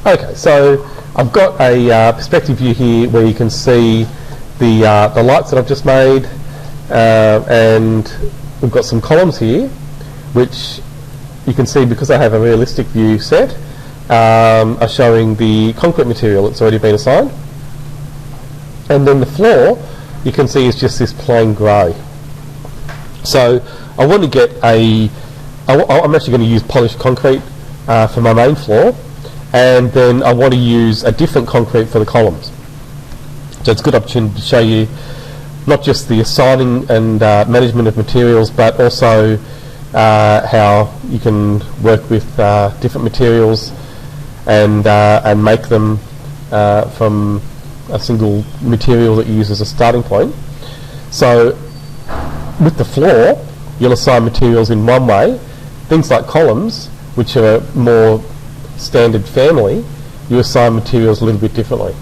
Okay, so I've got a perspective view here where you can see the lights that I've just made, and we've got some columns here which you can see, because I have a realistic view set, are showing the concrete material that's already been assigned. And then the floor, you can see, is just this plain grey. So I want to get I'm actually going to use polished concrete for my main floor, and then I want to use a different concrete for the columns. So it's a good opportunity to show you not just the assigning and management of materials, but also how you can work with different materials and make them from a single material that you use as a starting point. So with the floor, you'll assign materials in one way. Things like columns, which are a more standard family, you assign materials a little bit differently.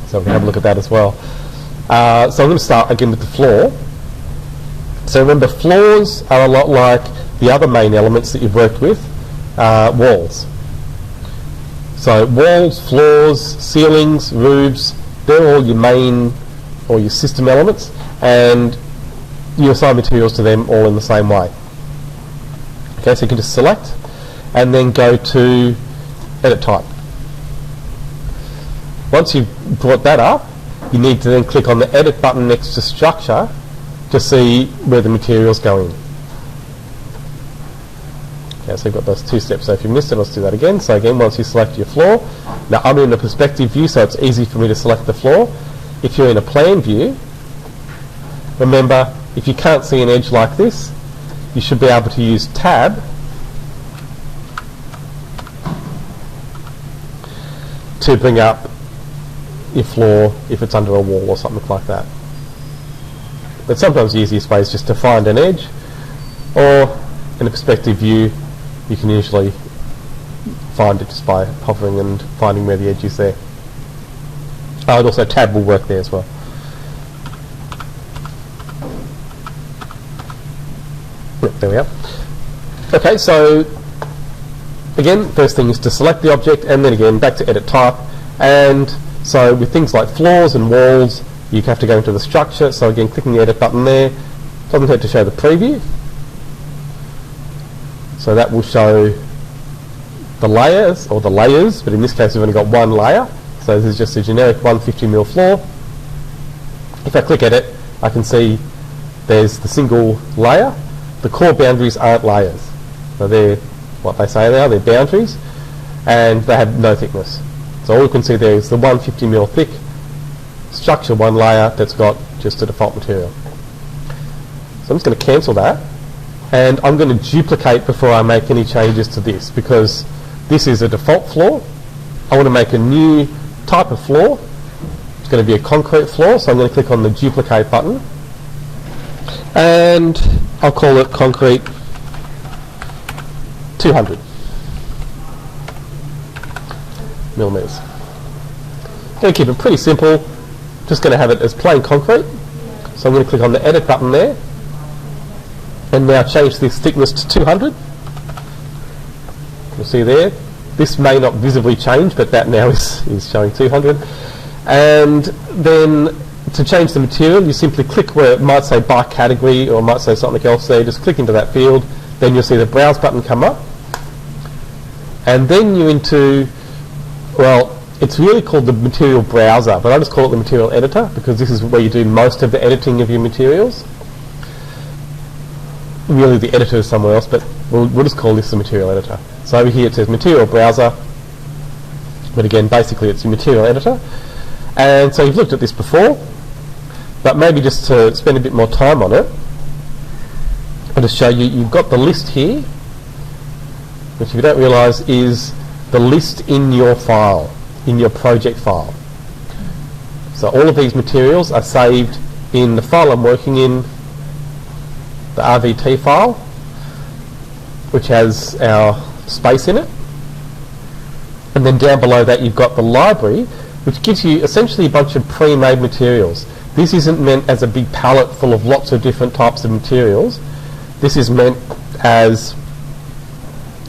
So we can have a look at that as well. So I'm going to start again with the floor. So remember, floors are a lot like the other main elements that you've worked with, walls. So walls, floors, ceilings, roofs, they're all your main or your system elements, and you assign materials to them all in the same way. Okay, so you can just select and then go to Edit Type. Once you've brought that up, you need to then click on the Edit button next to Structure to see where the materials go in. Okay, so you've got those two steps. So if you missed it, let's do that again. So again, once you select your floor, now I'm in a perspective view, so it's easy for me to select the floor. If you're in a plan view, remember, if you can't see an edge like this, you should be able to use Tab to bring up your floor if it's under a wall or something like that. But sometimes the easiest way is just to find an edge, or in a perspective view, you can usually find it just by hovering and finding where the edge is there. And also Tab will work there as well. Yep, there we are. Okay, so again, first thing is to select the object, and then again back to Edit Type. And so with things like floors and walls, you have to go into the structure. So again, clicking the Edit button there, doesn't hurt to show the preview. So that will show the layers, or the layers, but in this case we've only got one layer. So this is just a generic 150mm floor. If I click Edit, I can see there's the single layer. The core boundaries aren't layers. So they're what they say they are, they're boundaries, and they have no thickness. So all you can see there is the 150mm thick structure, one layer that's got just a default material. So I'm just going to cancel that, and I'm going to duplicate before I make any changes to this, because this is a default floor. I want to make a new type of floor. It's going to be a concrete floor, so I'm going to click on the duplicate button, and I'll call it concrete 200 millimeters. Going to keep it pretty simple, just going to have it as plain concrete. So I'm going to click on the Edit button there, and now change this thickness to 200. You'll see there, this may not visibly change, but that now is showing 200. And then to change the material, you simply click where it might say by category, or it might say something else there. Just click into that field, then you'll see the Browse button come up, and then you're into, well, it's really called the Material Browser, but I just call it the Material Editor, because this is where you do most of the editing of your materials. Really the editor is somewhere else, but we'll just call this the Material Editor. So over here it says Material Browser, but again basically it's your Material Editor. And so you've looked at this before, but maybe just to spend a bit more time on it, I'll just show you, you've got the list here, which if you don't realise is the list in your file, in your project file. So all of these materials are saved in the file I'm working in, the RVT file, which has our space in it. And then down below that you've got the library, which gives you essentially a bunch of pre-made materials. This isn't meant as a big palette full of lots of different types of materials. This is meant as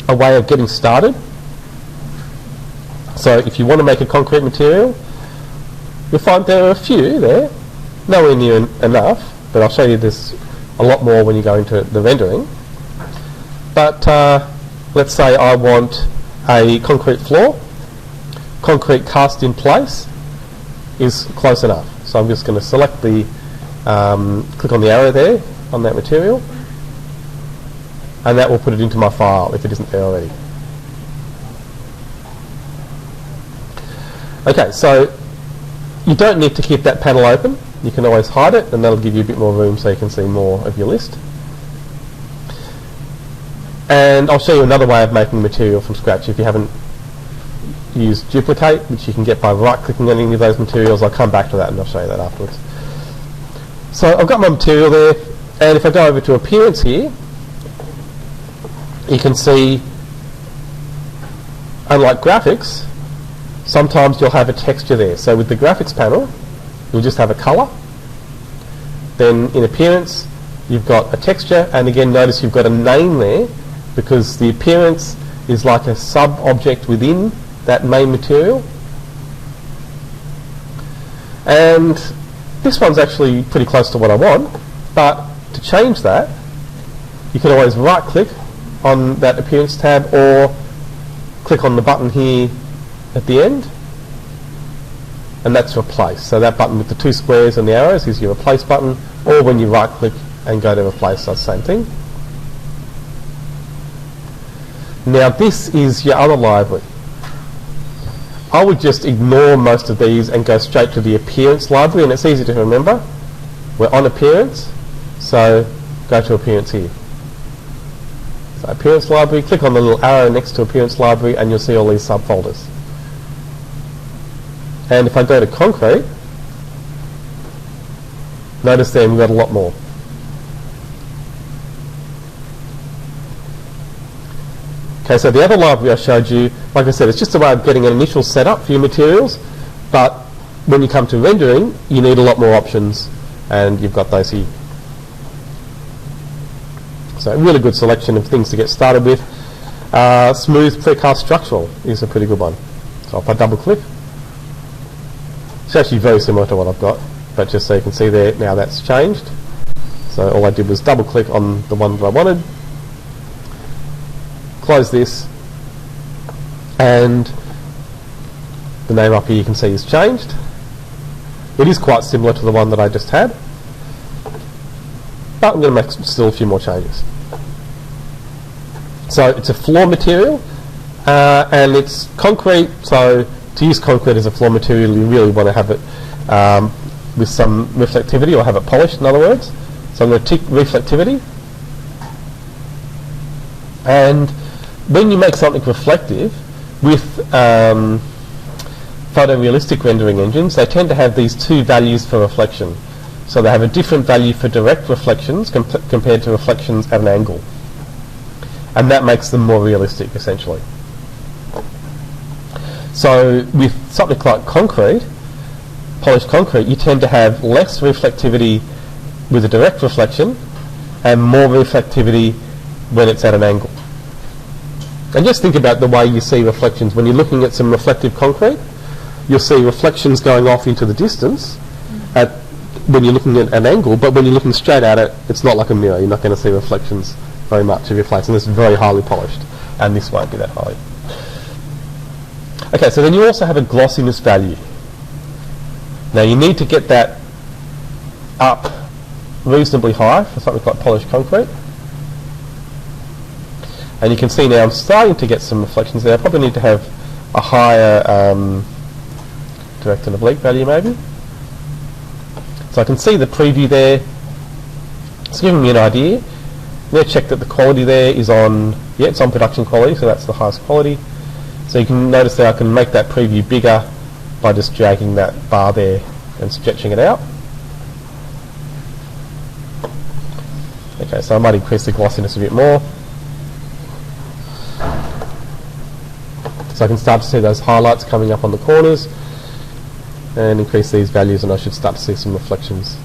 a way of getting started So if you want to make a concrete material, you'll find there are a few there, nowhere near enough, but I'll show you there's a lot more when you go into the rendering. But let's say I want a concrete floor. Concrete cast in place is close enough. So I'm just going to select the, click on the arrow there on that material, and that will put it into my file if it isn't there already. Okay, so you don't need to keep that panel open. You can always hide it, and that'll give you a bit more room so you can see more of your list. And I'll show you another way of making material from scratch if you haven't used duplicate, which you can get by right-clicking on any of those materials. I'll come back to that and I'll show you that afterwards. So I've got my material there, and if I go over to appearance here, you can see, unlike graphics, sometimes you'll have a texture there. So with the graphics panel, you'll just have a colour. Then in appearance, you've got a texture, and again notice you've got a name there, because the appearance is like a sub-object within that main material. And this one's actually pretty close to what I want, but to change that, you can always right-click on that appearance tab, or click on the button here at the end, and that's replace. So that button with the two squares and the arrows is your replace button, or when you right click and go to replace, that's the same thing. Now this is your other library. I would just ignore most of these and go straight to the appearance library, and it's easy to remember. We're on appearance, so go to appearance here. So appearance library, click on the little arrow next to appearance library, and you'll see all these subfolders. And if I go to concrete, notice there we've got a lot more. Okay, so the other library I showed you, like I said, it's just a way of getting an initial setup for your materials, but when you come to rendering, you need a lot more options, and you've got those here. So a really good selection of things to get started with. Smooth precast structural is a pretty good one. So if I double click, it's actually very similar to what I've got, but just so you can see there, now that's changed. So all I did was double click on the one that I wanted, close this, and the name up here you can see is changed. It is quite similar to the one that I just had, but I'm going to make still a few more changes. So it's a floor material, and it's concrete, so to use concrete as a floor material you really want to have it with some reflectivity, or have it polished in other words. So I'm going to tick reflectivity, and when you make something reflective with photorealistic rendering engines, they tend to have these two values for reflection. So they have a different value for direct reflections compared to reflections at an angle. And that makes them more realistic, essentially. So with something like concrete, polished concrete, you tend to have less reflectivity with a direct reflection and more reflectivity when it's at an angle. And just think about the way you see reflections. When you're looking at some reflective concrete, you'll see reflections going off into the distance when you're looking at an angle, but when you're looking straight at it, it's not like a mirror. You're not going to see reflections very much of your place, and this is very highly polished, and this won't be that high. Okay, so then you also have a glossiness value. Now you need to get that up reasonably high for something like polished concrete. And you can see now I'm starting to get some reflections there. I probably need to have a higher direct and oblique value maybe. So I can see the preview there. It's giving me an idea. I'm going to check that the quality there is on, yeah, it's on production quality, so that's the highest quality. So you can notice that I can make that preview bigger by just dragging that bar there and stretching it out. Okay, so I might increase the glossiness a bit more. So I can start to see those highlights coming up on the corners, and increase these values, and I should start to see some reflections.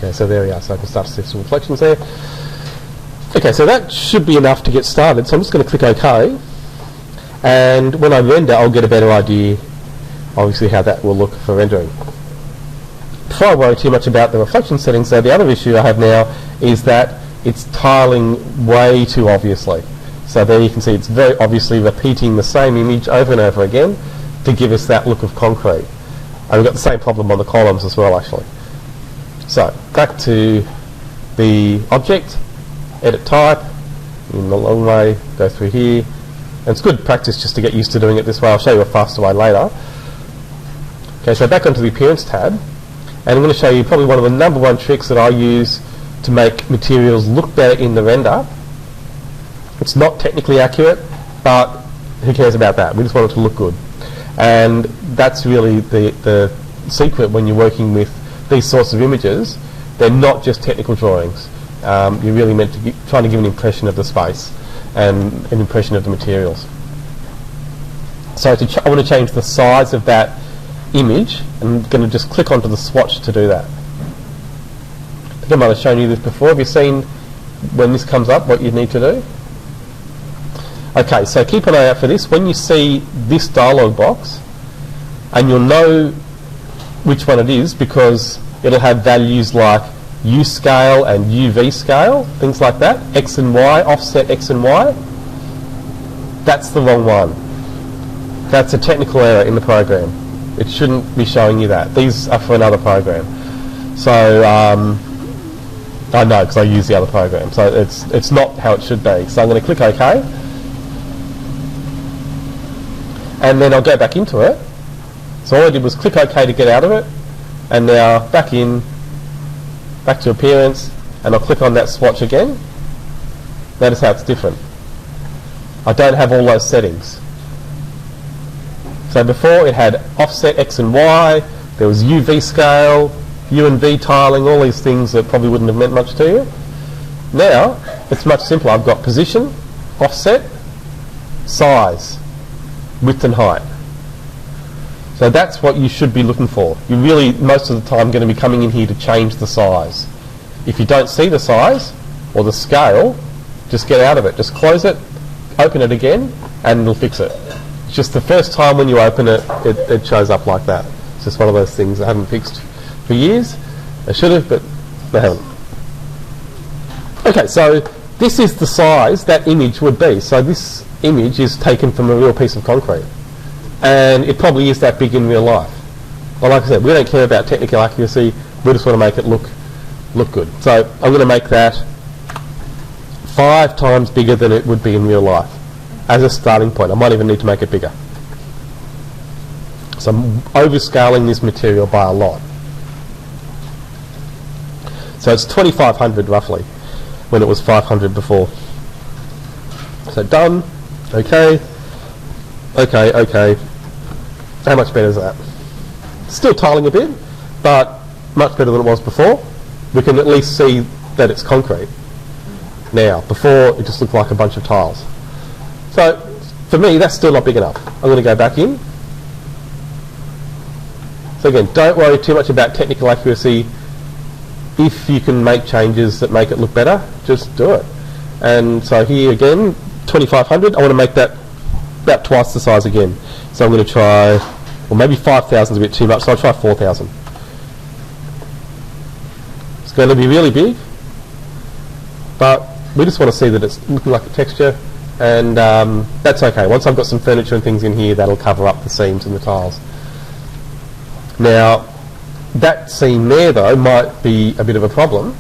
Okay, so there we are. So I can start to see some reflections there. Okay, so that should be enough to get started. So I'm just going to click OK. And when I render, I'll get a better idea, obviously, how that will look for rendering. Before I worry too much about the reflection settings, though, the other issue I have now is that it's tiling way too obviously. So there you can see it's very obviously repeating the same image over and over again to give us that look of concrete. And we've got the same problem on the columns as well, actually. So back to the object, edit type, in the long way, go through here. And it's good practice just to get used to doing it this way. I'll show you a faster way later. Okay, so back onto the appearance tab, and I'm going to show you probably one of the number one tricks that I use to make materials look better in the render. It's not technically accurate, but who cares about that? We just want it to look good. And that's really the secret when you're working with these sorts of images. They're not just technical drawings. You're really meant to trying to give an impression of the space and an impression of the materials. So I want to change the size of that image, and I'm going to just click onto the swatch to do that. I think I might have shown you this before. Have you seen when this comes up what you need to do? Okay, so keep an eye out for this. When you see this dialog box, and you'll know which one it is because it'll have values like U scale and UV scale, things like that, X and Y, offset X and Y. That's the wrong one. That's a technical error in the program. It shouldn't be showing you that. These are for another program. So I know because I use the other program. So it's not how it should be. So I'm going to click OK. And then I'll go back into it. So all I did was click OK to get out of it. And now back in, back to appearance, and I'll click on that swatch again. Notice how it's different. I don't have all those settings. So before it had offset X and Y, there was UV scale, U and V tiling, all these things that probably wouldn't have meant much to you. Now, it's much simpler. I've got position, offset, size, width and height. So that's what you should be looking for. You're really, most of the time, going to be coming in here to change the size. If you don't see the size or the scale, just get out of it. Just close it, open it again, and it'll fix it. It's just the first time when you open it, it shows up like that. It's just one of those things I haven't fixed for years. They should have, but they haven't. Okay, so this is the size that image would be. So this image is taken from a real piece of concrete. And it probably is that big in real life. Well, like I said, we don't care about technical accuracy. We just want to make it look good. So I'm going to make that 5 times bigger than it would be in real life as a starting point. I might even need to make it bigger. So I'm overscaling this material by a lot. So it's 2500 roughly, when it was 500 before. So done. Okay. Okay, okay. How much better is that? Still tiling a bit, but much better than it was before. We can at least see that it's concrete now. Before, it just looked like a bunch of tiles. So, for me, that's still not big enough. I'm going to go back in. So again, don't worry too much about technical accuracy. If you can make changes that make it look better, just do it. And so here again, 2500, I want to make that about twice the size again. So I'm going to try, well, maybe 5,000 is a bit too much, so I'll try 4,000. It's going to be really big, but we just want to see that it's looking like a texture, and that's okay. Once I've got some furniture and things in here, that'll cover up the seams and the tiles. Now, that seam there, though, might be a bit of a problem.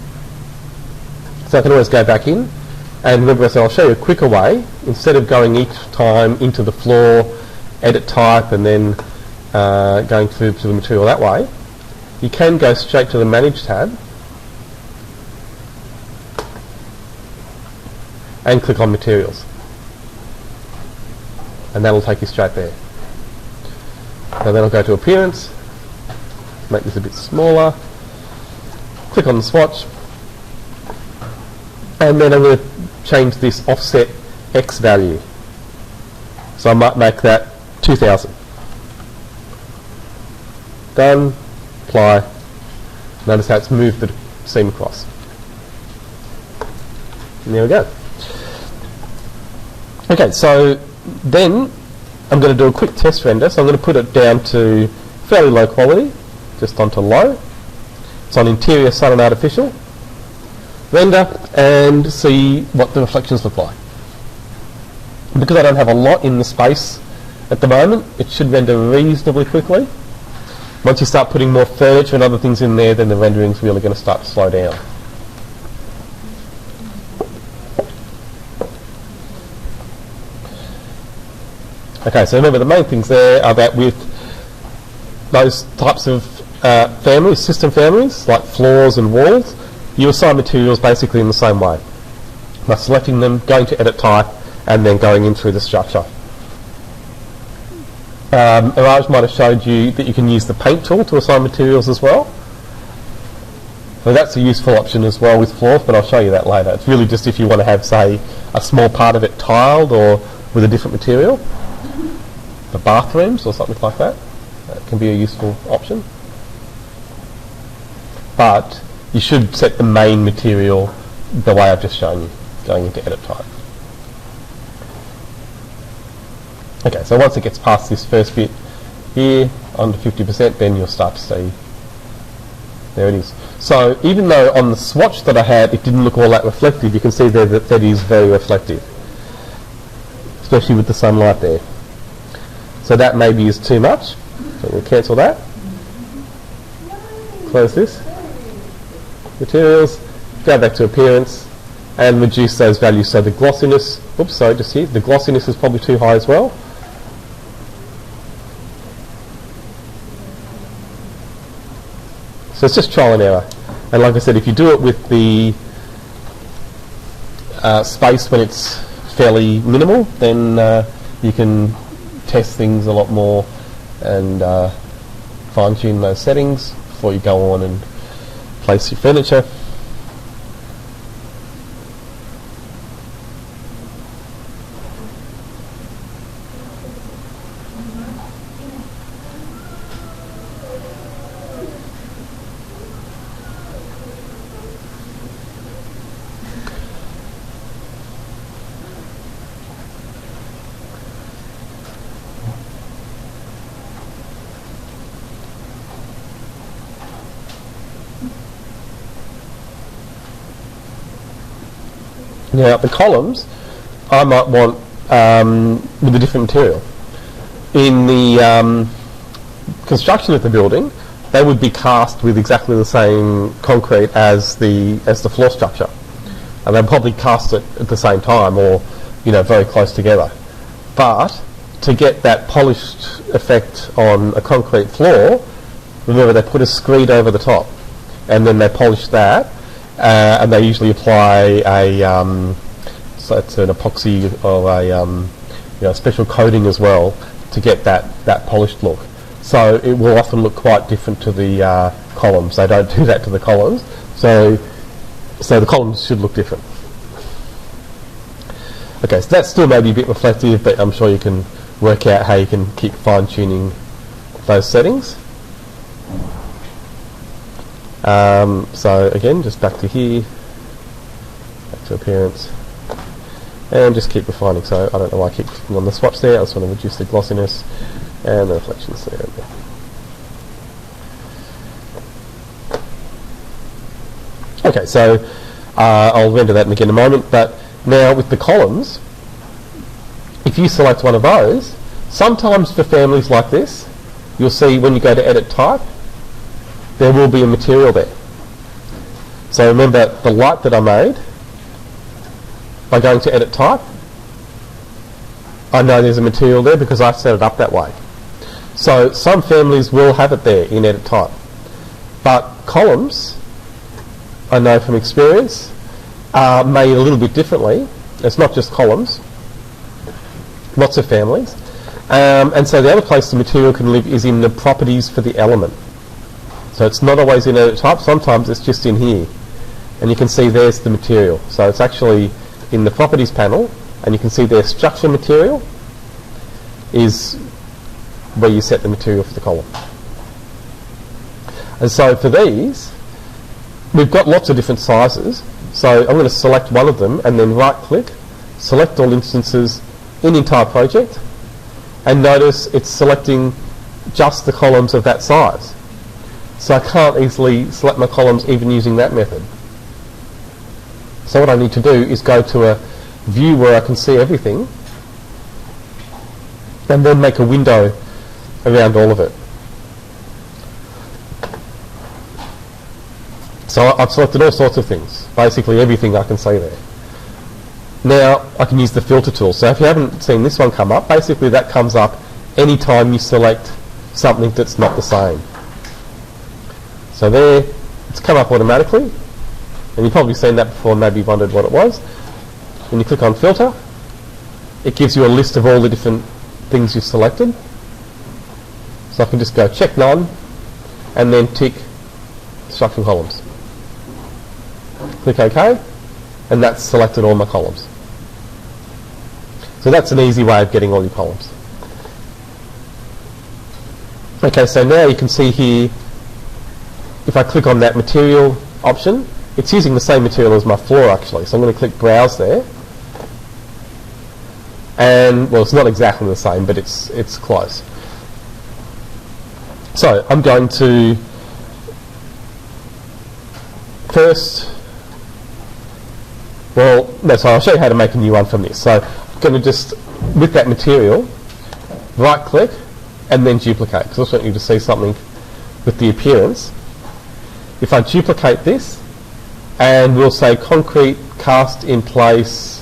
So I can always go back in. And remember, so I'll show you a quicker way. Instead of going each time into the floor, edit type, and then going through to the material that way, you can go straight to the Manage tab and click on Materials. And that'll take you straight there. So then I'll go to Appearance, make this a bit smaller, click on the swatch, and then I'm going to change this offset X value. So I might make that 2000. Done. Apply. Notice how it's moved seam across. And there we go. Okay, so then I'm going to do a quick test render. So I'm going to put it down to fairly low quality, just onto low. It's on interior, sun and artificial. Render and see what the reflections look like. Because I don't have a lot in the space at the moment, it should render reasonably quickly. Once you start putting more furniture and other things in there, then the rendering's really going to start to slow down. Okay, so remember the main things there are that with those types of families, system families, like floors and walls, you assign materials basically in the same way. By selecting them, going to edit type, and then going in through the structure. Iraj might have showed you that you can use the paint tool to assign materials as well. So that's a useful option as well with floors, but I'll show you that later. It's really just if you want to have, say, a small part of it tiled or with a different material. The bathrooms or something like that. That can be a useful option. But you should set the main material the way I've just shown you, going into edit type. Okay, so once it gets past this first bit here, under 50%, then you'll start to see, there it is. So even though on the swatch that I had, it didn't look all that reflective, you can see there that that is very reflective, especially with the sunlight there. So that maybe is too much, so we'll cancel that. Close this. Materials, go back to appearance, and reduce those values. So the glossiness, oops, sorry, just here, the glossiness is probably too high as well. So it's just trial and error. And like I said, if you do it with the space when it's fairly minimal, then you can test things a lot more and fine-tune those settings before you go on and place your furniture. Now the columns, I might want with a different material. In the construction of the building, they would be cast with exactly the same concrete as the floor structure, and they'd probably cast it at the same time, or very close together. But to get that polished effect on a concrete floor, remember they put a screed over the top, and then they polish that. And they usually apply so it's an epoxy or a special coating as well to get that polished look. So it will often look quite different to the columns. They don't do that to the columns. So the columns should look different. Okay, so that's still maybe a bit reflective, but I'm sure you can work out how you can keep fine-tuning those settings. So again, just back to here, back to appearance, and just keep refining. So I don't know why I keep clicking on the swatch there. I just want to reduce the glossiness and the reflections there. Okay, so I'll render that again in a moment, but now with the columns, if you select one of those, sometimes for families like this, you'll see when you go to edit type, there will be a material there. So remember the light that I made, by going to edit type, I know there's a material there because I set it up that way. So some families will have it there in edit type, but columns, I know from experience, are made a little bit differently. It's not just columns, lots of families. And so the other place the material can live is in the properties for the element. So it's not always in edit type, sometimes it's just in here. And you can see there's the material. So it's actually in the properties panel, and you can see their structure material is where you set the material for the column. And so for these, we've got lots of different sizes, so I'm going to select one of them and then right click, select all instances in entire project, and notice it's selecting just the columns of that size. So I can't easily select my columns even using that method. So what I need to do is go to a view where I can see everything and then make a window around all of it. So I've selected all sorts of things, basically everything I can see there. Now I can use the filter tool. So if you haven't seen this one come up, basically that comes up anytime you select something that's not the same. So there, it's come up automatically, and you've probably seen that before and maybe wondered what it was. When you click on filter, it gives you a list of all the different things you've selected. So I can just go check none and then tick structural columns. Click OK, and that's selected all my columns. So that's an easy way of getting all your columns. Okay, so now you can see here, if I click on that material option, it's using the same material as my floor actually. So I'm going to click browse there. And, well, it's not exactly the same, but it's close. So I'm going to first, well, no, so I'll show you how to make a new one from this. So I'm going to just, with that material, right click and then duplicate, because I just want you to see something with the appearance. If I duplicate this, and we'll say concrete cast in place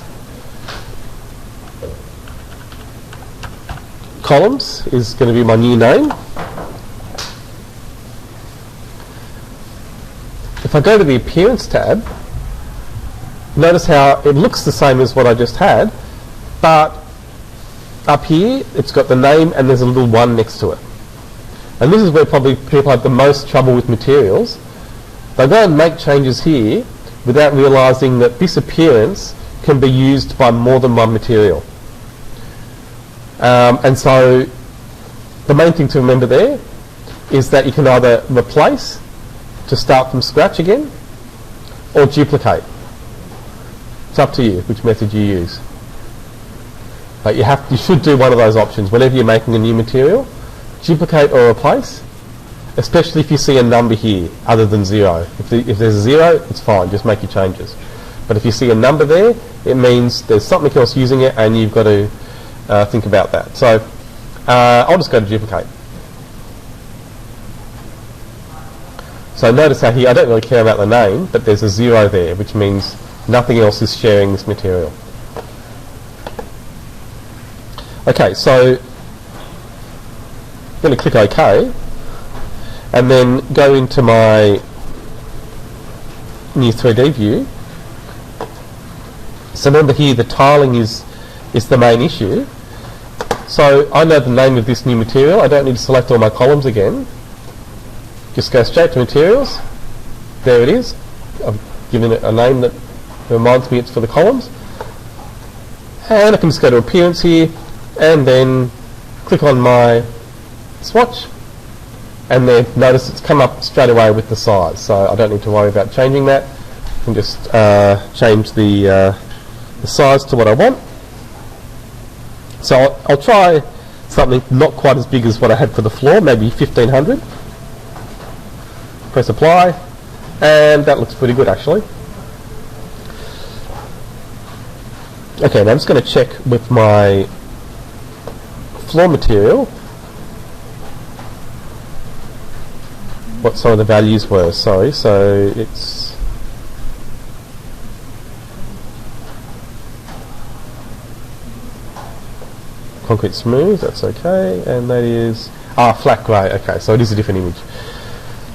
columns is going to be my new name. If I go to the appearance tab, notice how it looks the same as what I just had, but up here it's got the name and there's a little 1 next to it. And this is where probably people have the most trouble with materials. They go and make changes here without realising that this appearance can be used by more than one material. And so the main thing to remember there is that you can either replace to start from scratch again or duplicate. It's up to you which method you use. But you should do one of those options whenever you're making a new material. Duplicate or replace, especially if you see a number here other than 0. If there's a 0, it's fine, just make your changes. But if you see a number there, it means there's something else using it and you've got to think about that. So I'll just go to duplicate. So notice how here, I don't really care about the name, but there's a 0 there, which means nothing else is sharing this material. Okay, so I'm going to click OK, and then go into my new 3D view. So remember here the tiling is the main issue. So I know the name of this new material. I don't need to select all my columns again. Just go straight to materials. There it is. I've given it a name that reminds me it's for the columns. And I can just go to appearance here and then click on my swatch, and then notice it's come up straight away with the size, so I don't need to worry about changing that. I can just change the size to what I want. So I'll try something not quite as big as what I had for the floor, maybe 1500. Press apply, and that looks pretty good actually. Okay, now I'm just going to check with my floor material what some of the values were. Sorry, so it's concrete smooth, that's okay, and that is flat grey. Okay, so it is a different image.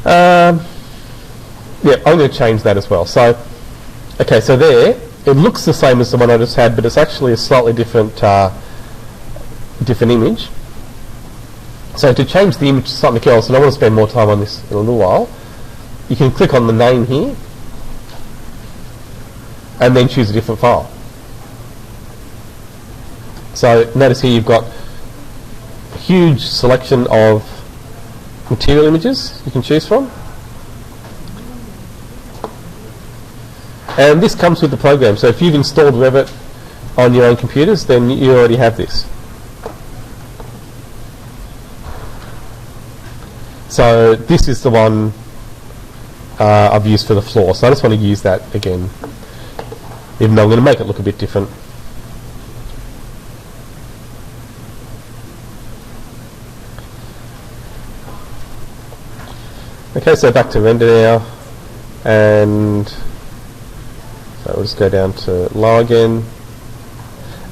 Yeah, I'm going to change that as well. So okay, so there it looks the same as the one I just had, but it's actually a slightly different different image. So to change the image to something else, and I want to spend more time on this in a little while, you can click on the name here and then choose a different file. So notice here you've got a huge selection of material images you can choose from. And this comes with the program. So if you've installed Revit on your own computers, then you already have this. So this is the one I've used for the floor. So I just want to use that again, even though I'm going to make it look a bit different. Okay, so back to render now, and so we'll just go down to low again.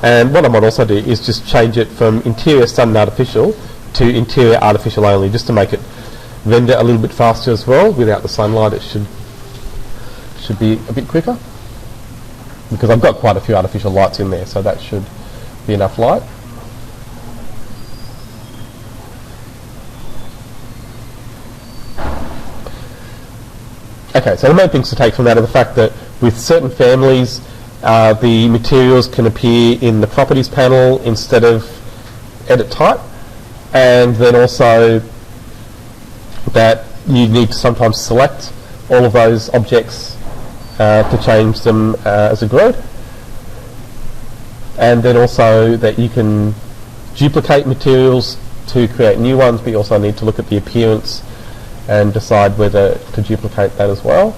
And what I might also do is just change it from interior sun and artificial to interior artificial only, just to make it render a little bit faster as well. Without the sunlight, it should be a bit quicker, because I've got quite a few artificial lights in there, so that should be enough light. Okay, so the main things to take from that are the fact that with certain families, the materials can appear in the properties panel instead of edit type, and then also that you need to sometimes select all of those objects to change them as a grid, and then also that you can duplicate materials to create new ones, but you also need to look at the appearance and decide whether to duplicate that as well.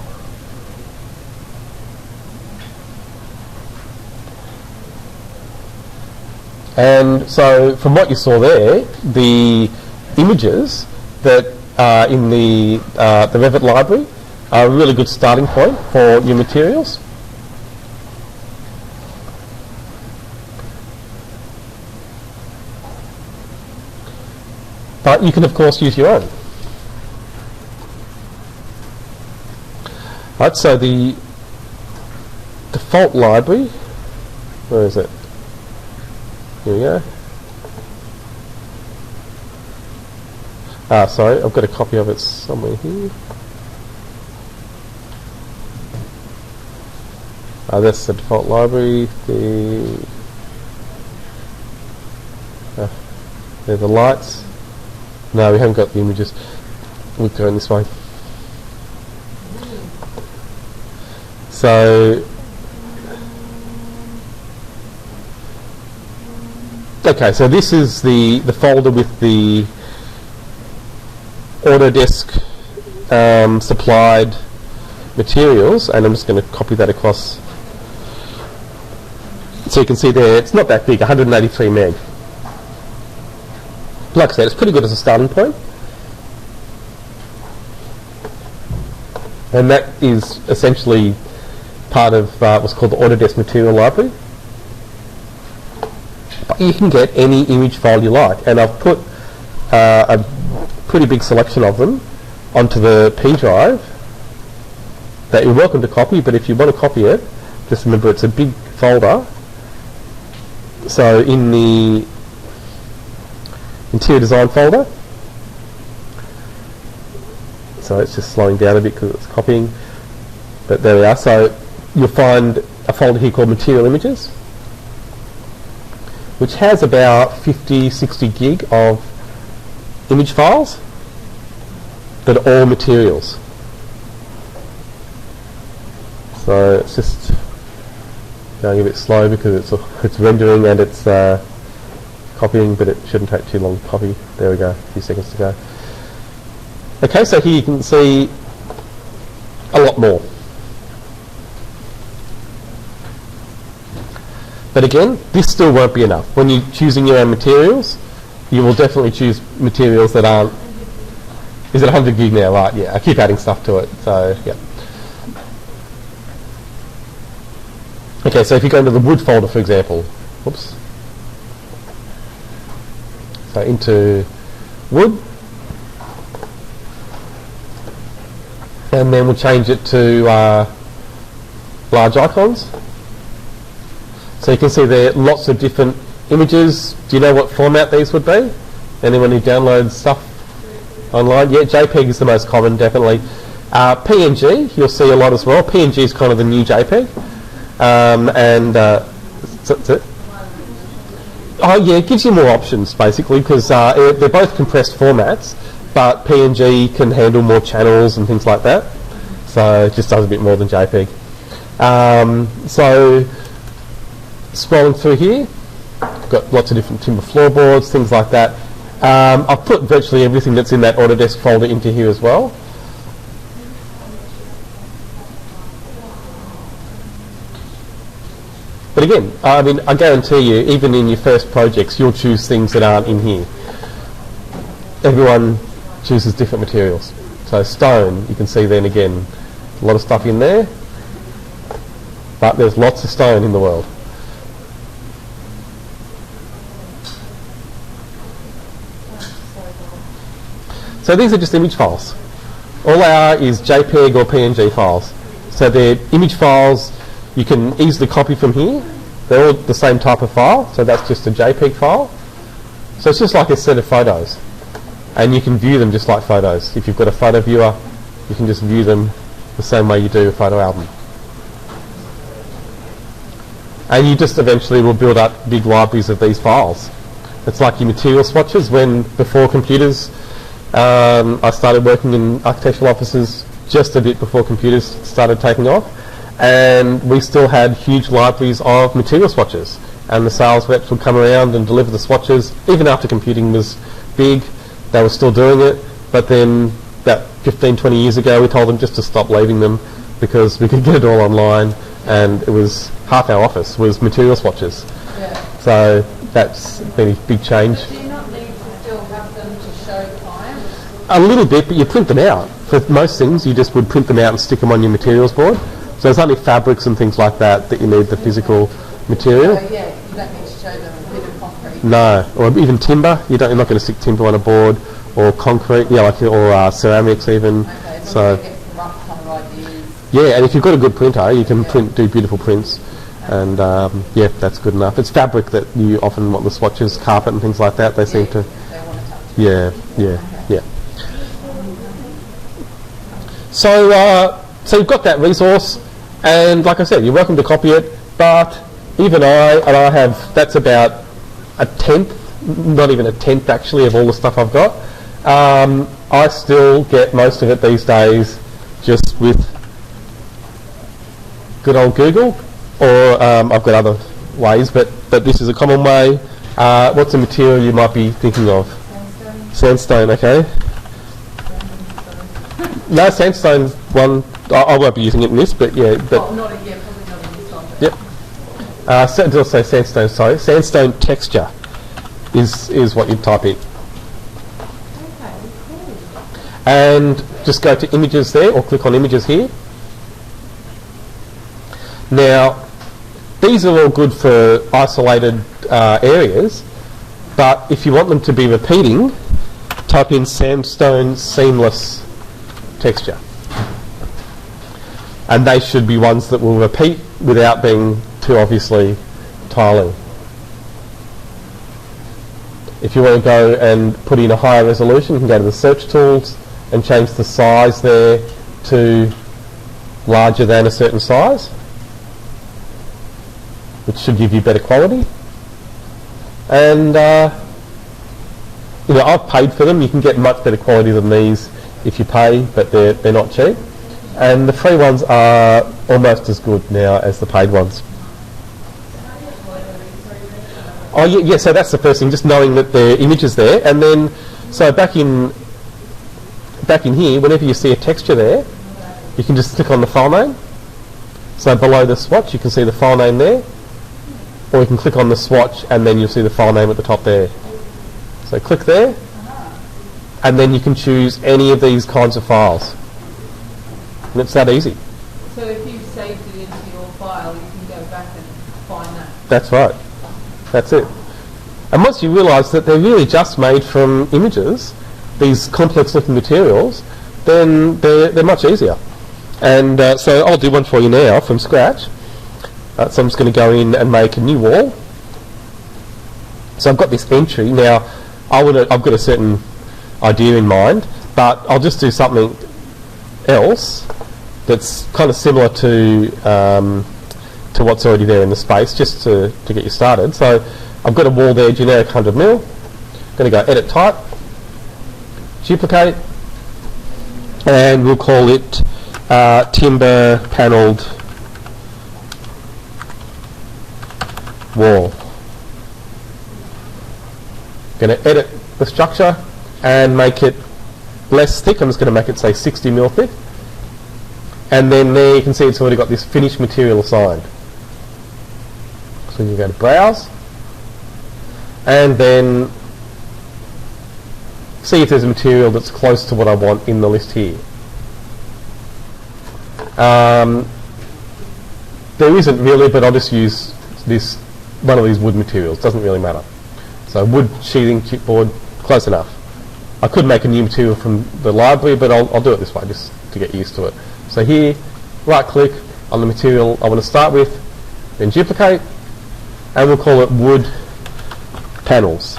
And so from what you saw there, the images that are in the Revit library are a really good starting point for your materials. But you can of course use your own. Right, so the default library, where is it? Here we go. Sorry, I've got a copy of it somewhere here. That's the default library. They're the lights. No, we haven't got the images. We'll go in this way. So, okay, so this is the folder with the Autodesk supplied materials, and I'm just going to copy that across. So you can see there, it's not that big, 183 meg. Like I said, it's pretty good as a starting point. And that is essentially part of what's called the Autodesk Material Library. But you can get any image file you like, and I've put a pretty big selection of them onto the P drive that you're welcome to copy, but if you want to copy it, just remember it's a big folder. So in the interior design folder, so it's just slowing down a bit because it's copying, but there we are. So you'll find a folder here called Material Images, which has about 50-60 gig of image files that are all materials. So it's just going a bit slow because it's rendering and it's copying, but it shouldn't take too long to copy. There we go, a few seconds to go. Okay, so here you can see a lot more. But again, this still won't be enough. When you're choosing your own materials, you will definitely choose materials that aren't... Is it 100 gig now? Right, yeah, I keep adding stuff to it, so yeah. Okay, so if you go into the wood folder, for example, whoops. So into wood, and then we'll change it to large icons. So you can see there are lots of different images. Do you know what format these would be? Anyone who downloads stuff online? Yeah, JPEG is the most common, definitely. PNG, you'll see a lot as well. PNG is kind of the new JPEG. Oh yeah, it gives you more options basically, because they're both compressed formats, but PNG can handle more channels and things like that. So it just does a bit more than JPEG. So scrolling through here, got lots of different timber floorboards, things like that. I've put virtually everything that's in that Autodesk folder into here as well. But again, I mean, I guarantee you, even in your first projects, you'll choose things that aren't in here. Everyone chooses different materials. So stone, you can see then again, a lot of stuff in there, but there's lots of stone in the world. So these are just image files. All they are is JPEG or PNG files. So they're image files you can easily copy from here. They're all the same type of file, so that's just a JPEG file. So it's just like a set of photos. And you can view them just like photos. If you've got a photo viewer, you can just view them the same way you do a photo album. And you just eventually will build up big libraries of these files. It's like your material swatches. When before computers, I started working in architectural offices just a bit before computers started taking off, and we still had huge libraries of material swatches, and the sales reps would come around and deliver the swatches. Even after computing was big, they were still doing it, but then about 15-20 years ago we told them just to stop leaving them because we could get it all online, and it was half our office was material swatches. Yeah. So that's been a big change. Do you not need to still have them to show clients? A little bit, but you print them out. For most things, you just would print them out and stick them on your materials board. So there's only fabrics and things like that that you need the physical material. So yeah, you don't need to show them a bit of concrete. No, or even timber. You're not going to stick timber on a board, or concrete, yeah, like or ceramics even. Okay, So you get some rough kind of ideas. yeah, and if you've got a good printer, you can do beautiful prints, and yeah, that's good enough. It's fabric that you often want the swatches, carpet and things like that. They seem to. They want to touch it. Yeah. So you've got that resource, and like I said, you're welcome to copy it, but even I have, that's about a tenth, not even a tenth actually, of all the stuff I've got. I still get most of it these days just with good old Google, or I've got other ways, but this is a common way. What's a material you might be thinking of? Sandstone, okay. No, Sandstone's one. I won't be using it in this, but yeah. But Well, not a, yeah, probably not in this one. yep. I'll say Sandstone. Sorry, Sandstone texture is what you'd type in. Okay, cool. And just go to images there, or click on images here. Now, these are all good for isolated areas, but if you want them to be repeating, type in Sandstone seamless texture. And they should be ones that will repeat without being too obviously tiling. If you want to go and put in a higher resolution, you can go to the search tools and change the size there to larger than a certain size, which should give you better quality. And you know, I've paid for them. You can get much better quality than these if you pay, but they're not cheap. And the free ones are almost as good now as the paid ones. Oh yeah, so that's the first thing, just knowing that the image is there. And then, so back in here, whenever you see a texture there, you can just click on the file name. So below the swatch, you can see the file name there. Or you can click on the swatch and then you'll see the file name at the top there. So click there, and then you can choose any of these kinds of files. And it's that easy. So if you've saved it into your file, you can go back and find that. That's right. That's it. And once you realise that they're really just made from images, these complex looking materials, then they're much easier. And so I'll do one for you now from scratch. So I'm just going to go in and make a new wall. So I've got this entry. Now, I've got a certain idea in mind, but I'll just do something else that's kind of similar to what's already there in the space, just to get you started. So I've got a wall there, generic 100 mil. I'm going to go edit type, duplicate, and we'll call it timber panelled wall. Going to edit the structure and make it less thick. I'm just going to make it say 60 mil thick. And then there you can see it's already got this finished material assigned. So you go to browse and then see if there's a material that's close to what I want in the list here. There isn't really, but I'll just use this one of these wood materials. Doesn't really matter. So wood sheathing chipboard, close enough. I could make a new material from the library, but I'll do it this way just to get used to it. So here, right click on the material I want to start with, then duplicate, and we'll call it wood panels.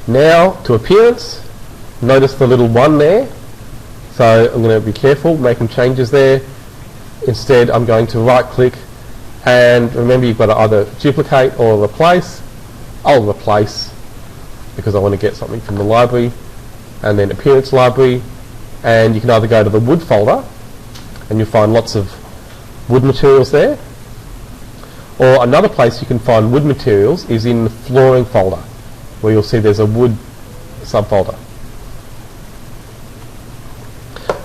Now to appearance, notice the little one there. So I'm going to be careful making changes there. Instead I'm going to right click, and remember you've got to either duplicate or replace. I'll replace because I want to get something from the library, and then appearance library, and you can either go to the wood folder and you'll find lots of wood materials there, or another place you can find wood materials is in the flooring folder, where you'll see there's a wood subfolder.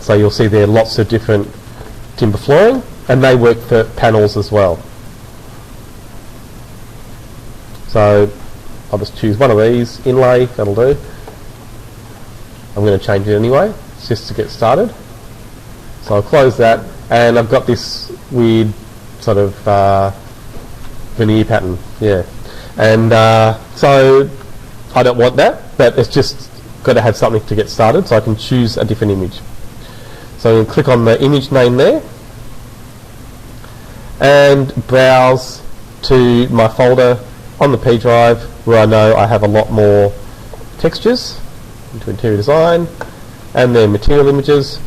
So you'll see there are lots of different timber flooring, and they work for panels as well. So I'll just choose one of these, inlay, that'll do. I'm going to change it anyway, just to get started. So I'll close that, and I've got this weird sort of veneer pattern, yeah. And so I don't want that, but it's just got to have something to get started, so I can choose a different image. So I'm going to click on the image name there, and browse to my folder on the P drive where I know I have a lot more textures, into interior design, and then material images,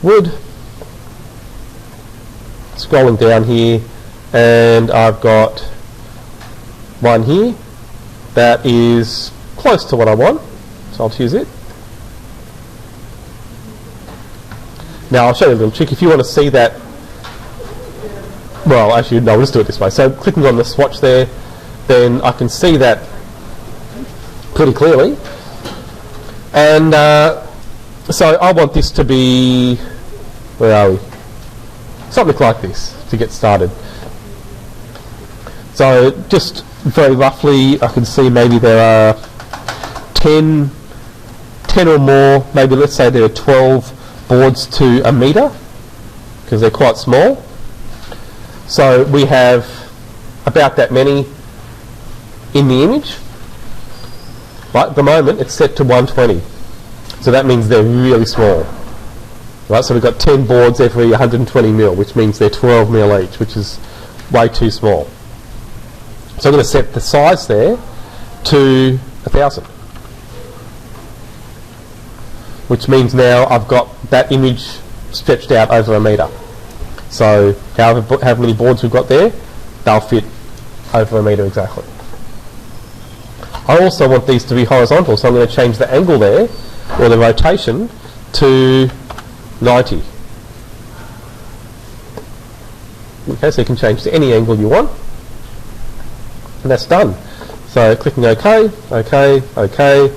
wood, scrolling down here, and I've got one here that is close to what I want, so I'll choose it. Now I'll show you a little trick. If you want to see that, well actually no, we'll just do it this way. So clicking on the swatch there, then I can see that pretty clearly, and so I want this to be, where are we? Something like this to get started. So just very roughly I can see maybe there are 10 or more, maybe let's say there are 12 boards to a metre, because they're quite small. So we have about that many in the image. Right, at the moment it's set to 120, so that means they're really small. Right, so we've got 10 boards every 120 mil, which means they're 12 mil each, which is way too small. So I'm going to set the size there to 1,000, which means now I've got that image stretched out over a metre. So however many boards we've got there, they'll fit over a metre exactly. I also want these to be horizontal, so I'm going to change the angle there, or the rotation, to 90. Okay, so you can change to any angle you want, and that's done. So clicking OK, OK, OK,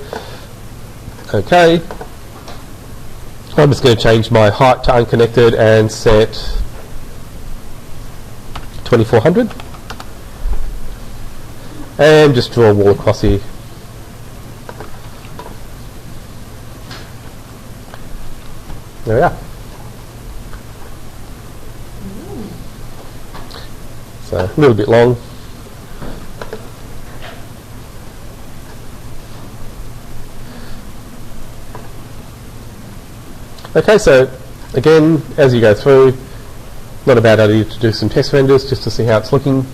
OK. I'm just going to change my height to unconnected and set 2400, and just draw a wall across here. There we are. So a little bit long. Okay, so again, as you go through, not a bad idea to do some test renders just to see how it's looking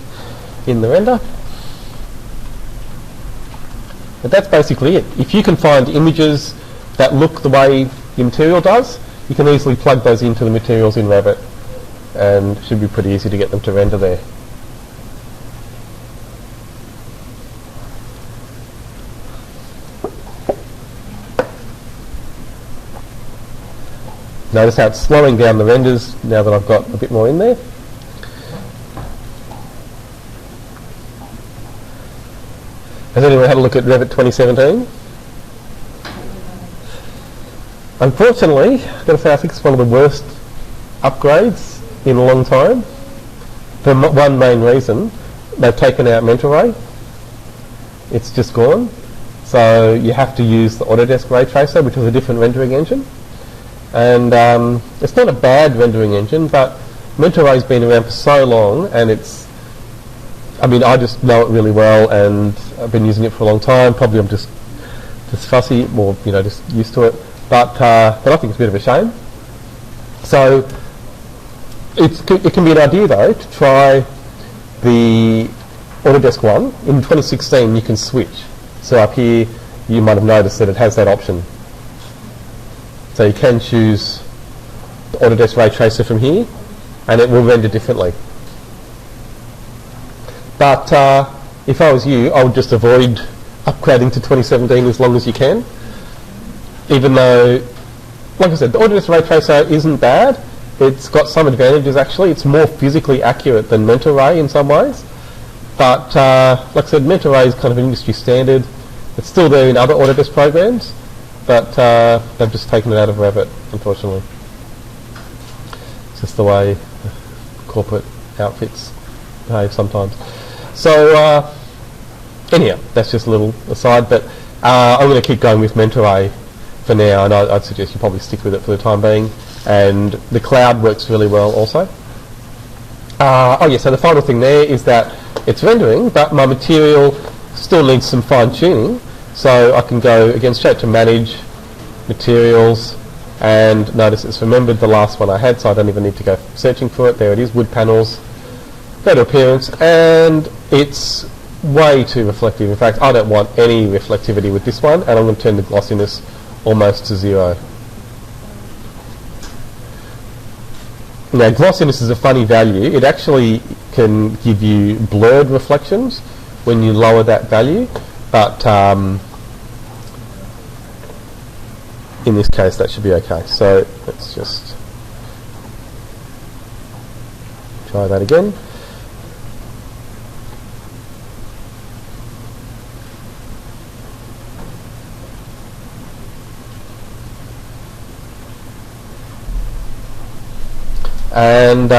in the render. But that's basically it. If you can find images that look the way your material does, you can easily plug those into the materials in Revit, and it should be pretty easy to get them to render there. Notice how it's slowing down the renders now that I've got a bit more in there. Has anyone had a look at Revit 2017? Unfortunately, I've got to say I think it's one of the worst upgrades in a long time. For one main reason, they've taken out mental ray. It's just gone. So you have to use the Autodesk Ray Tracer, which is a different rendering engine. And it's not a bad rendering engine, but mental ray's been around for so long, and it's, I mean, I just know it really well, and I've been using it for a long time. Probably I'm just fussy, or just used to it. But I think it's a bit of a shame. So it can be an idea though to try the Autodesk one. In 2016 you can switch. So up here you might have noticed that it has that option. So you can choose the Autodesk Ray Tracer from here, and it will render differently. But if I was you, I would just avoid upgrading to 2017 as long as you can. Even though, like I said, the Autodesk Ray Tracer isn't bad. It's got some advantages actually. It's more physically accurate than Mental Ray in some ways. But like I said, Mental Ray is kind of an industry standard. It's still there in other Autodesk programs, but they've just taken it out of Revit, unfortunately. It's just the way corporate outfits behave sometimes. So anyhow, that's just a little aside, but I'm going to keep going with Mental Ray for now, and I'd suggest you probably stick with it for the time being. And the cloud works really well also. So the final thing there is that it's rendering, but my material still needs some fine tuning. So I can go again straight to Manage, Materials, and notice it's remembered the last one I had, so I don't even need to go searching for it. There it is, Wood Panels. Go to Appearance, and it's way too reflective. In fact, I don't want any reflectivity with this one, and I'm going to turn the glossiness almost to 0. Now, glossiness is a funny value. It actually can give you blurred reflections when you lower that value, but in this case that should be okay. So let's just try that again. And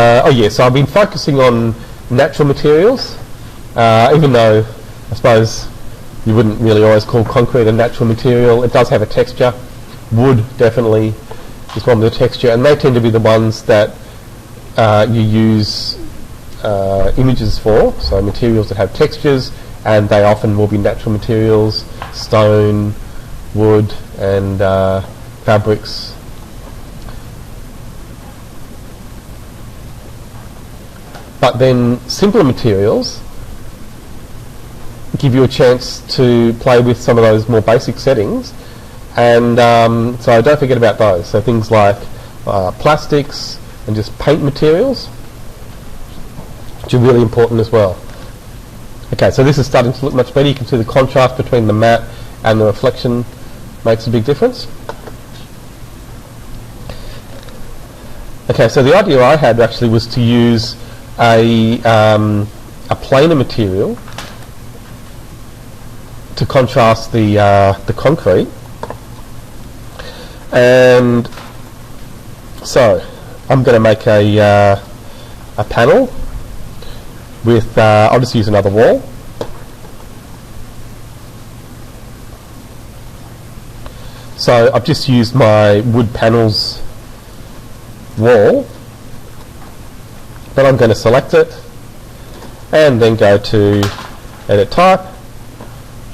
so I've been focusing on natural materials, even though I suppose you wouldn't really always call concrete a natural material. It does have a texture. Wood definitely is one with a texture, and they tend to be the ones that you use images for, so materials that have textures, and they often will be natural materials, stone, wood, and fabrics. But then simpler materials give you a chance to play with some of those more basic settings, and so don't forget about those. So things like plastics and just paint materials, which are really important as well. Okay, so this is starting to look much better. You can see the contrast between the matte and the reflection makes a big difference. Okay, so the idea I had actually was to use a planar material to contrast the concrete, and so I'm going to make a panel with I'll just use another wall. So I've just used my wood panels wall, but I'm going to select it and then go to Edit Type,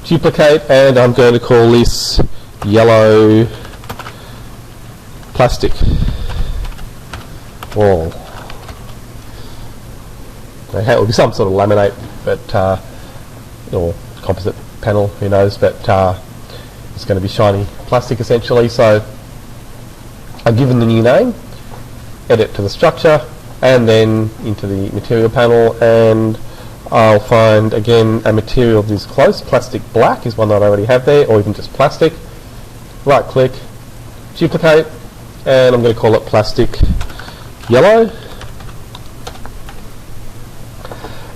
Duplicate, and I'm going to call this Yellow Plastic Wall. Okay, it will be some sort of laminate, but or composite panel, who knows, but it's going to be shiny plastic essentially. So I've given the new name, Edit to the structure, and then into the material panel, and I'll find again a material that is close. Plastic black is one that I already have there, or even just plastic. Right click, duplicate, and I'm going to call it plastic yellow.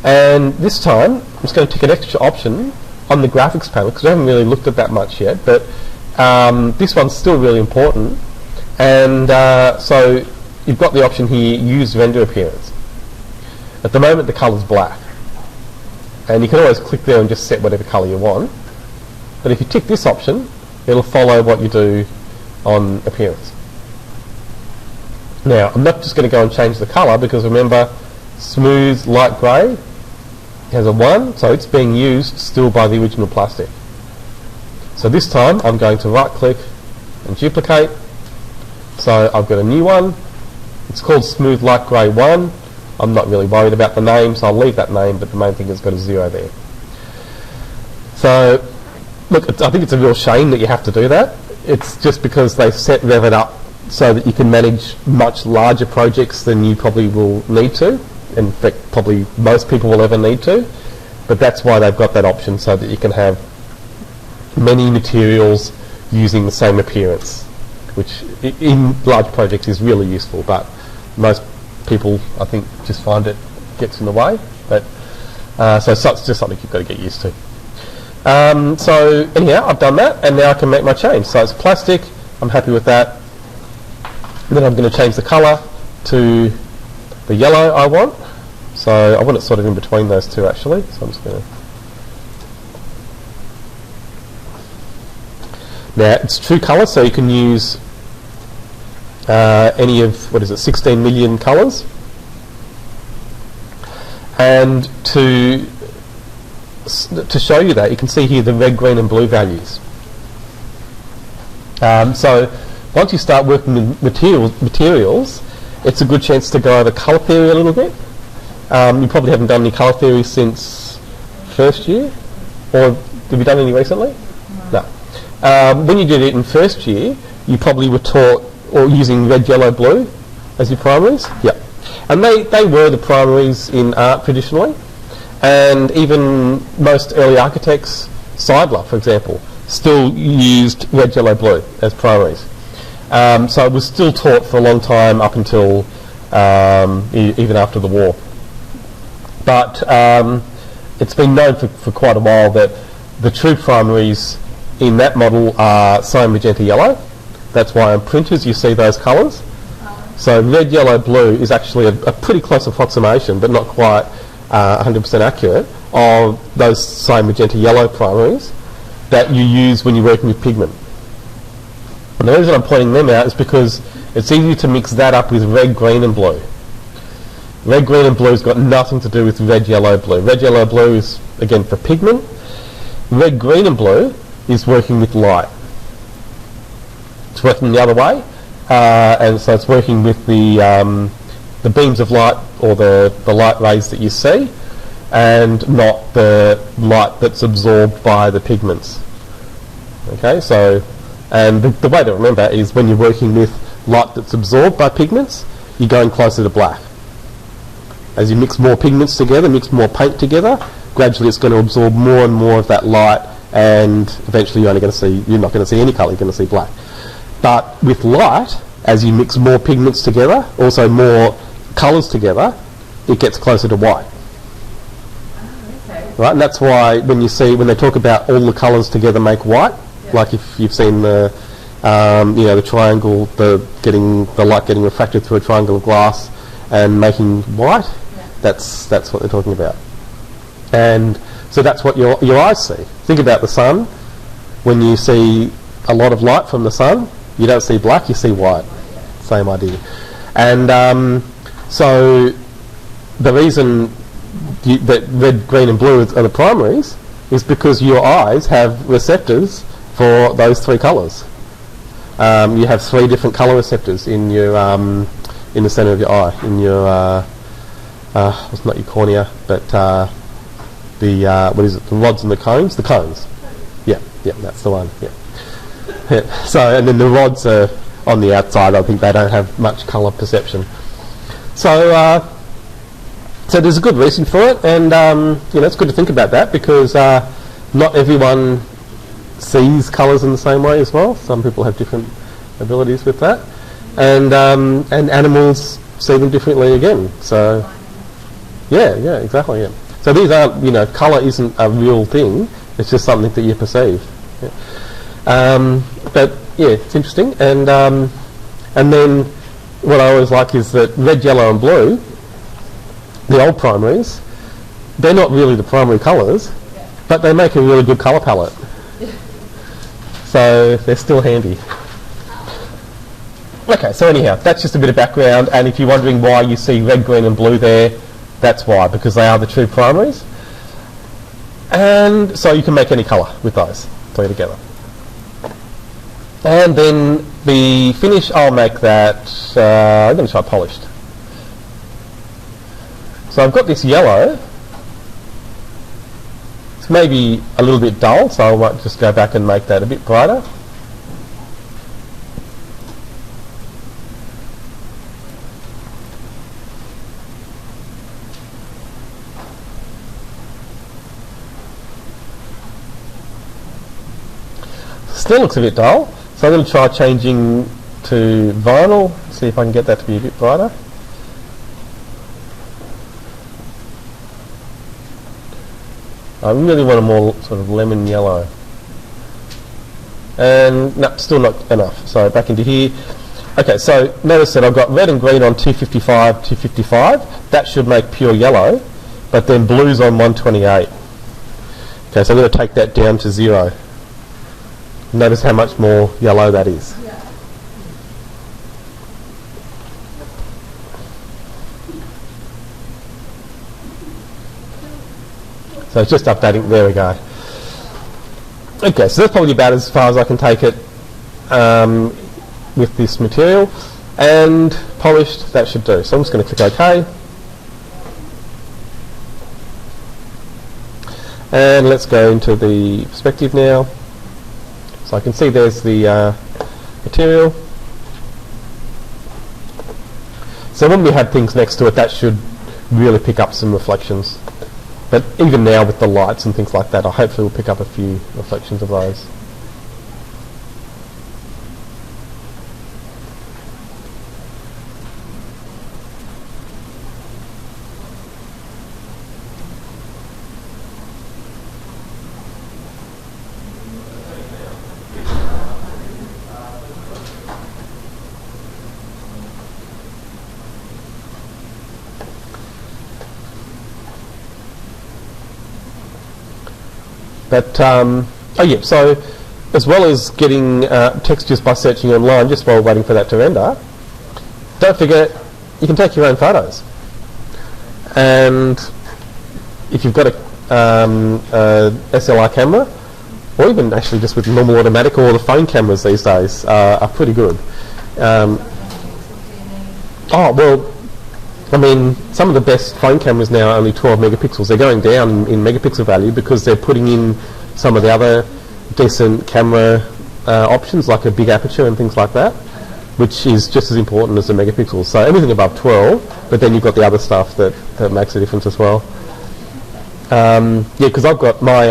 And this time, I'm just going to tick an extra option on the graphics panel, because I haven't really looked at that much yet, but this one's still really important. And so you've got the option here, use render appearance. At the moment, the colour's black. And you can always click there and just set whatever colour you want. But if you tick this option, it'll follow what you do on appearance. Now, I'm not just going to go and change the colour, because remember, smooth light grey has a 1, so it's being used still by the original plastic. So this time I'm going to right click and duplicate. So I've got a new one. It's called Smooth Light Grey 1. I'm not really worried about the name, so I'll leave that name, but the main thing is got a 0 there. So look, I think it's a real shame that you have to do that. It's just because they've set Revit up so that you can manage much larger projects than you probably will need to. In fact, probably most people will ever need to. But that's why they've got that option, so that you can have many materials using the same appearance, which in large projects is really useful, but most people, I think, just find it gets in the way. But so it's just something you've got to get used to. So anyhow, I've done that, and now I can make my change. So it's plastic, I'm happy with that. And then I'm going to change the colour to the yellow I want. So I want it sort of in between those two, actually. So I'm just going to... Now, it's true colour, so you can use any of, 16 million colours. And to show you that, you can see here the red, green and blue values. So once you start working with materials, it's a good chance to go over colour theory a little bit. You probably haven't done any colour theory since first year, or have you done any recently? No. When you did it in first year, you probably were taught or using red, yellow, blue as your primaries. Yep. And they were the primaries in art traditionally, and even most early architects, Seidler, for example, still used red, yellow, blue as primaries. So it was still taught for a long time up until even after the war. But it's been known for quite a while that the true primaries in that model are cyan, magenta, yellow. That's why on printers you see those colours. So red, yellow, blue is actually a pretty close approximation, but not quite 100% accurate, of those cyan, magenta, yellow primaries that you use when you're working with pigment. And the reason I'm pointing them out is because it's easy to mix that up with red, green and blue. Red, green and blue has got nothing to do with red, yellow, blue. Red, yellow, blue is, again, for pigment. Red, green and blue is working with light. It's working the other way, and so it's working with the beams of light, or the light rays that you see, and not the light that's absorbed by the pigments. Okay, so, and the way to remember is when you're working with light that's absorbed by pigments, you're going closer to black. As you mix more pigments together, mix more paint together, gradually it's going to absorb more and more of that light, and eventually you're not going to see any colour, you're going to see black. But with light, as you mix more pigments together, also more colours together, it gets closer to white. Okay. Right, and that's why when they talk about all the colours together make white, like if you've seen the the triangle, the light getting refracted through a triangle of glass and making white, that's what they're talking about. And so that's what your eyes see. Think about the sun. When you see a lot of light from the sun, you don't see black, you see white. Same idea. And so the reason that red, green and blue are the primaries is because your eyes have receptors for those three colours. You have three different colour receptors in your in the centre of your eye, in your it's not your cornea, but the what is it? The rods and the cones. The cones. Yeah, that's the one. Yeah. So, and then the rods are on the outside. I think they don't have much colour perception. So, so there's a good reason for it, and it's good to think about that, because not everyone sees colours in the same way as well. Some people have different abilities with that. and animals see them differently again. So yeah, exactly. Yeah. So these aren't, colour isn't a real thing. It's just something that you perceive. Yeah. But yeah, it's interesting. And then what I always like is that red, yellow, and blue, the old primaries, they're not really the primary colours, but they make a really good colour palette. So they're still handy. Okay, so anyhow, that's just a bit of background, and if you're wondering why you see red, green and blue there, that's why, because they are the true primaries. And so you can make any colour with those three together. And then the finish, I'll make that, I'm going to try polished. So I've got this yellow. It's maybe a little bit dull, so I might just go back and make that a bit brighter. Still looks a bit dull, so I'm going to try changing to vinyl, see if I can get that to be a bit brighter. I really want a more sort of lemon yellow. And no, still not enough, so back into here. Okay, so notice that I've got red and green on 255, 255. That should make pure yellow, but then blue's on 128. Okay, so I'm going to take that down to 0. Notice how much more yellow that is. Yeah. So it's just updating. There we go. Okay, so that's probably about as far as I can take it with this material. And polished, that should do. So I'm just going to click OK. And let's go into the perspective now. So I can see there's the material. So when we had things next to it, that should really pick up some reflections. But even now with the lights and things like that, I hopefully will pick up a few reflections of those. But, oh yeah, so as well as getting textures by searching online just while waiting for that to render, don't forget you can take your own photos. And if you've got a SLR camera, or even actually just with normal automatic, or the phone cameras these days are pretty good. Oh, well, I mean, some of the best phone cameras now are only 12 megapixels. They're going down in megapixel value because they're putting in some of the other decent camera options, like a big aperture and things like that, which is just as important as the megapixels. So everything above 12, but then you've got the other stuff that makes a difference as well. Yeah, because I've got my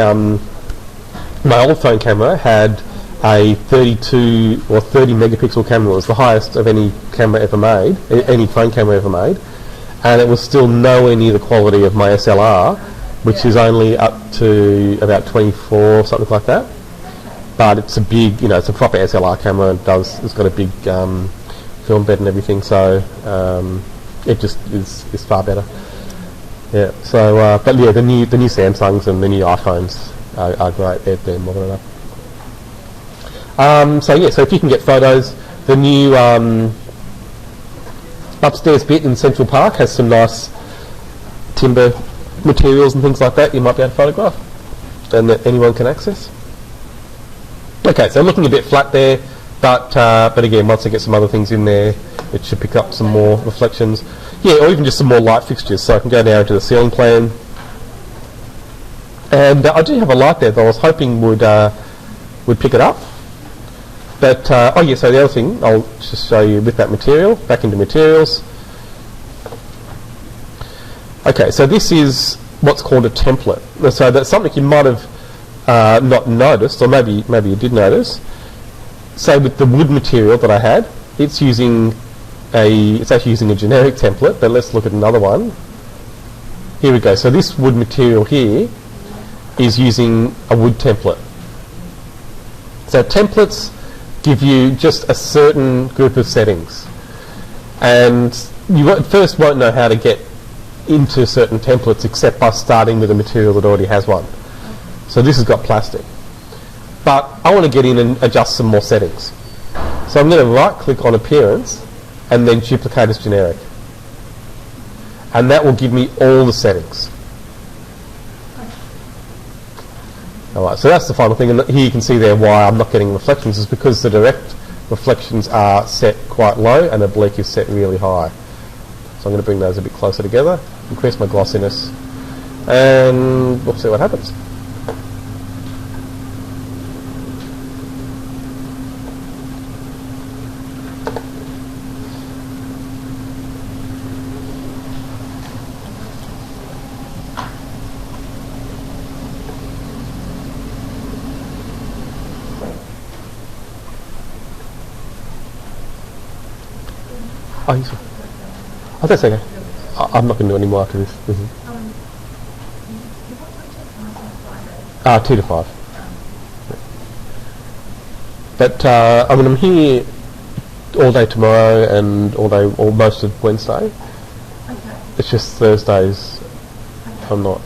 my old phone camera had a 32 or 30 megapixel camera. It was the highest of any camera ever made, any phone camera ever made. And it was still nowhere near the quality of my SLR, which is only up to about 24, something like that. But it's a big, it's a proper SLR camera. It's got a big film bed and everything, so it just is far better. Yeah. So, but yeah, the new Samsungs and the new iPhones are great. They're more than enough. So yeah, so if you can get photos, the new upstairs bit in Central Park has some nice timber materials and things like that you might be able to photograph and that anyone can access. Okay, so looking a bit flat there, but again, once I get some other things in there, it should pick up some more reflections. Yeah, or even just some more light fixtures. So I can go now into the ceiling plan. And I do have a light there that I was hoping would pick it up. But, oh yeah, so the other thing, I'll just show you with that material, back into materials. Okay, so this is what's called a template. So that's something you might have not noticed, or maybe you did notice. So with the wood material that I had, it's actually using a generic template, but let's look at another one. Here we go. So this wood material here is using a wood template. So templates give you just a certain group of settings, and you first won't know how to get into certain templates except by starting with a material that already has one. So this has got plastic, but I want to get in and adjust some more settings. So I'm going to right click on appearance and then duplicate as generic, and that will give me all the settings. Alright, so that's the final thing, and here you can see there why I'm not getting reflections is because the direct reflections are set quite low and the oblique is set really high. So I'm going to bring those a bit closer together, increase my glossiness, and we'll see what happens. Oh, that's okay. I'm not going to do any more after this. 2 to 5. But I mean, I'm here all day tomorrow and all day, or most of Wednesday. Okay. It's just Thursdays. I'm not.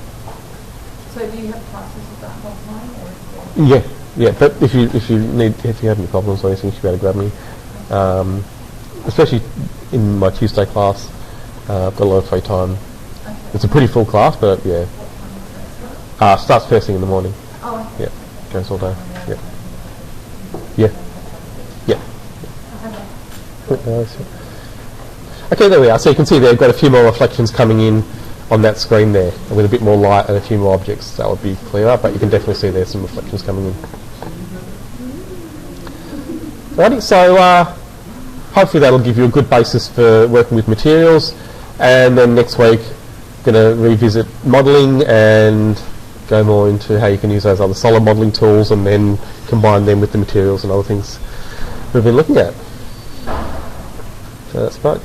So do you have classes at that whole time, or is there... Yeah. But if you have any problems or anything, you should be able to grab me. Especially in my Tuesday class, I've got a lot of free time. Okay. It's a pretty full class, but yeah. Starts first thing in the morning. Oh, okay. Yeah, goes all day. Yeah. Okay, there we are. So you can see there, I've got a few more reflections coming in on that screen there, and with a bit more light and a few more objects, that would be clearer. But you can definitely see there's some reflections coming in. Alrighty, so hopefully that'll give you a good basis for working with materials, and then next week going to revisit modelling and go more into how you can use those other solid modelling tools and then combine them with the materials and other things we've been looking at. So that's about it.